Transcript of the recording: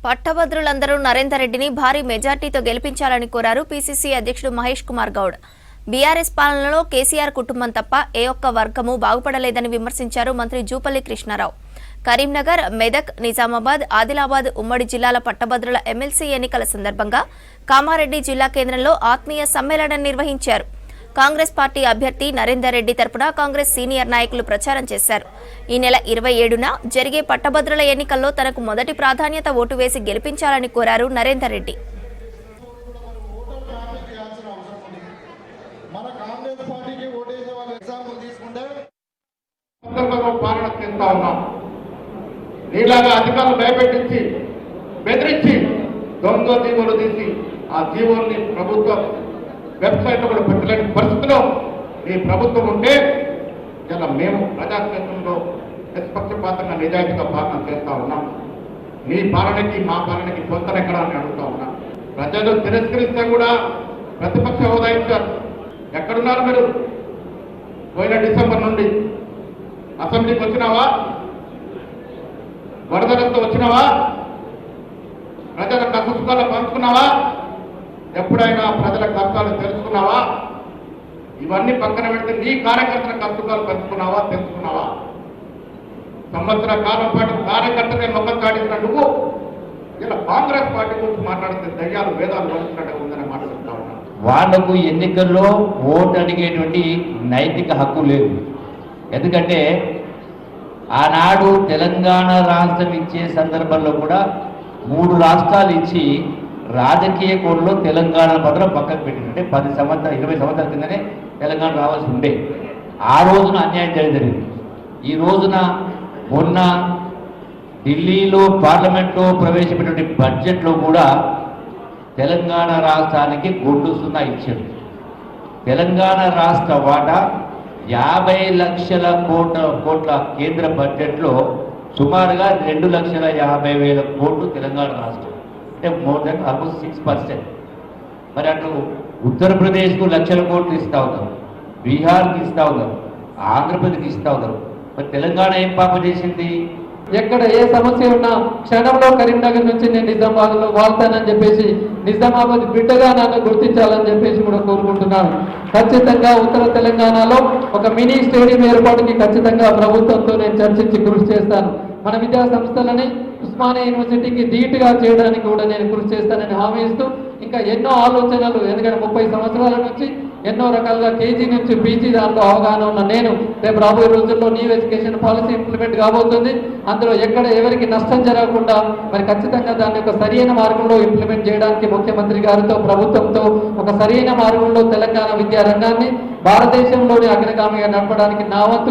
పట్టభద్రులందరూ నరేందర్ రెడ్డిని భారీ మెజార్టీతో గెలిపించాలని కోరారు పీసీసీ అధ్యక్షుడు మహేష్ కుమార్ గౌడ్. బీఆర్ఎస్ పాలనలో కేసీఆర్ కుటుంబం తప్ప ఏ ఒక్క వర్గము బాగుపడలేదని విమర్శించారు మంత్రి జూపల్లి కృష్ణారావు. కరీంనగర్, మెదక్, నిజామాబాద్, ఆదిలాబాద్ ఉమ్మడి జిల్లాల పట్టభద్రుల ఎమ్మెల్సీ ఎన్నికల సందర్భంగా కామారెడ్డి జిల్లా కేంద్రంలో ఆత్మీయ సమ్మేళనం నిర్వహించారు. కాంగ్రెస్ పార్టీ అభ్యర్థి నరేందర్ రెడ్డి తరపున కాంగ్రెస్ సీనియర్ నాయకులు ప్రచారం చేశారు. ఈ నెల 27న జరిగే పట్టభద్రుల ఎన్నికల్లో తనకు మొదటి ప్రాధాన్యత ఓటు వేసి గెలిపించాలని కోరారు నరేందర్ రెడ్డి. అధికారులు భయపెట్టించి బెదిరించి దొంగ జీవోలు తీసి ఆ జీవోల్ని ప్రభుత్వం వెబ్సైట్ కూడా పెట్టలేని పరిస్థితిలో ఈ ప్రభుత్వం ఉంటే ఇలా మేము ప్రజాక్షేత్రంలో నిష్పక్షపాతంగా నిజాయితీగా పాలన చేస్తూ ఉన్నాం. మీ పాలనకి మా పాలనకి పొంతనెక్కడ అని అడుగుతా ఉన్నాం. ప్రజలు తిరస్కరిస్తే కూడా ప్రతిపక్ష హోదా ఇచ్చారు. ఎక్కడున్నారు మీరు? పోయిన డిసెంబర్ నుండి అసెంబ్లీకి వచ్చినావా? వరదలతో వచ్చినావా? ప్రజల కష్టాలు పంచుకున్నావా? ఎప్పుడైనా ప్రజల కష్టాలు తెలుసుకున్నావా? ఇవన్నీ పక్కన పెడితే నీ కార్యకర్తల కష్టాలు పంచుకున్నావా, తెలుసుకున్నావా? సంవత్సర కాలం పాటు కార్యకర్తనే మొక్కలు చాటించిన నువ్వు ఇలా కాంగ్రెస్ పార్టీ గురించి మాట్లాడితే దయ్యాలు వేదాలు వస్తున్నట్టు ఉందని మాట్లాడుతూ ఉన్నా. వాళ్లకు ఎన్నికల్లో ఓటు అడిగేటువంటి నైతిక హక్కు లేదు. ఎందుకంటే ఆనాడు తెలంగాణ రాష్ట్రం ఇచ్చే సందర్భంలో కూడా 3 రాష్ట్రాలు ఇచ్చి రాజకీయ కోణంలో తెలంగాణ పత్రం పక్కకు పెట్టిందంటే 10 సంవత్సరాలు 20 సంవత్సరాల కిందనే తెలంగాణ రావాల్సి ఉండే. ఆ రోజున అన్యాయం జరిగింది. ఈ రోజున మొన్న ఢిల్లీలో పార్లమెంట్లో ప్రవేశపెట్టిన బడ్జెట్లో కూడా తెలంగాణ రాష్ట్రానికి గొడ్డు సున్నా ఇచ్చారు. తెలంగాణ రాష్ట్ర వాటా 50 లక్షల కోట్ల కేంద్ర బడ్జెట్లో సుమారుగా 2,50,000 కోట్లు తెలంగాణ రాష్ట్రం, అంటే మోర్ దెన్ ఆల్మోస్ట్ 6%. మరి అటు ఉత్తరప్రదేశ్కు లక్షల కోట్లు ఇస్తా ఉన్నారు, బీహార్కి ఇస్తా ఉన్నారు, ఆంధ్రప్రదేశ్కి ఇస్తా ఉన్నారు. మరి తెలంగాణ ఏం పాప చేసింది? ఎక్కడ ఏ సమస్య ఉన్నా క్షణంలో కరీంనగర్ నుంచి నేను నిజామాబాద్లో వాళ్తానని చెప్పేసి నిజామాబాద్ బిడ్డగా నన్ను గుర్తించాలని చెప్పేసి కూడా కోరుకుంటున్నాను. ఖచ్చితంగా ఉత్తర తెలంగాణలో ఒక మినీ స్టేడియం ఏర్పాటుకి ఖచ్చితంగా ప్రభుత్వంతో నేను చర్చించి కృషి చేస్తాను. మన విద్యా సంస్థలని ఉస్మానియా యూనివర్సిటీకి ధీటుగా చేయడానికి కూడా నేను కృషి చేస్తానని హామీ ఇస్తూ ఇంకా ఎన్నో ఆలోచనలు, ఎందుకంటే 30 సంవత్సరాల నుంచి ఎన్నో రకాలుగా కేజీ నుంచి పీజీ దాంట్లో అవగాహన ఉన్న నేను రేపు రాబోయే రోజుల్లో న్యూ ఎడ్యుకేషన్ పాలసీ ఇంప్లిమెంట్ కాబోతుంది. అందులో ఎక్కడ ఎవరికి నష్టం జరగకుండా మరి ఖచ్చితంగా దాన్ని ఒక సరైన మార్గంలో ఇంప్లిమెంట్ చేయడానికి ముఖ్యమంత్రి గారితో ప్రభుత్వంతో ఒక సరైన మార్గంలో తెలంగాణ విద్యా రంగాన్ని భారతదేశంలోని అగ్రగామిగా నడపడానికి నా వంతు